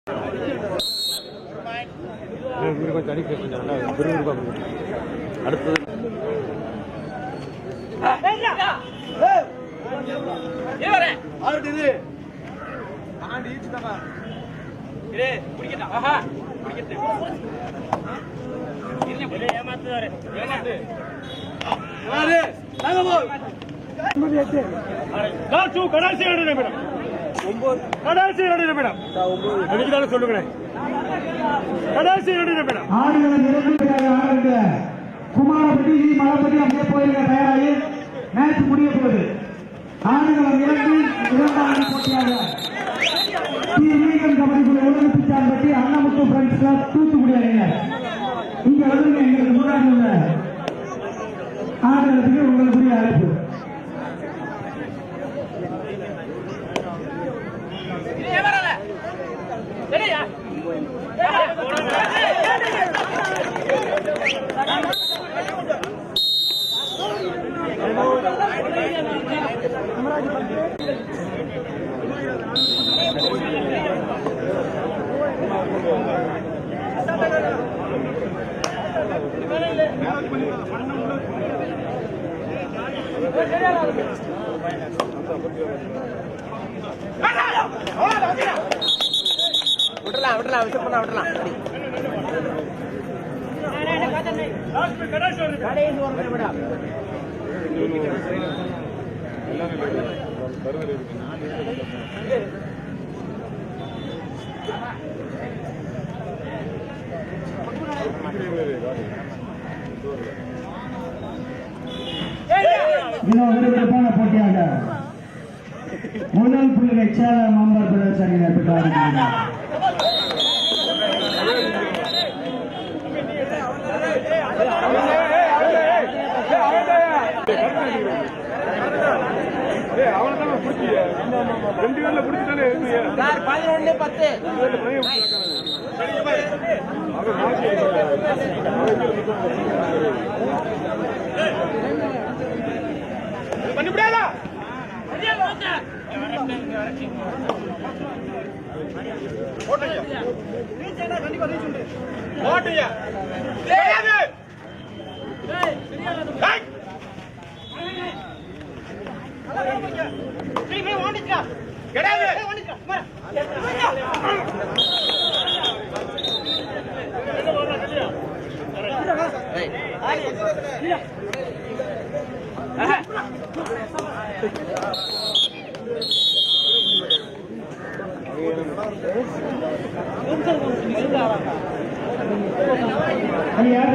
கொஞ்சம் தனி பேசுங்க. அடுத்தது சொல்லுங்களேன். குமாரப்பட்டி மலைப்பட்டி அப்படியே போயிருக்க தயாராகி மேட்ச் முடிய போகுது. ஆடுகளம் 2 இரண்டாவது போட்டியாக கபடி உலக பிச்சான்பட்டி அண்ணாமுத்து ஃப்ரெண்ட்ஸ் கிளப் தூத்துக்குடி அணியினர் இங்க வந்து எங்களுக்கு முன்னாடி உள்ள ஆடுகளத்துக்கு உங்களுக்குரிய அழைப்பு. விறுவிறுப்பான போட்டியாக முதல் புள்ளி சேலம் அம்பர் பிரதேச அணியினர் பெற்றார்கள். யார்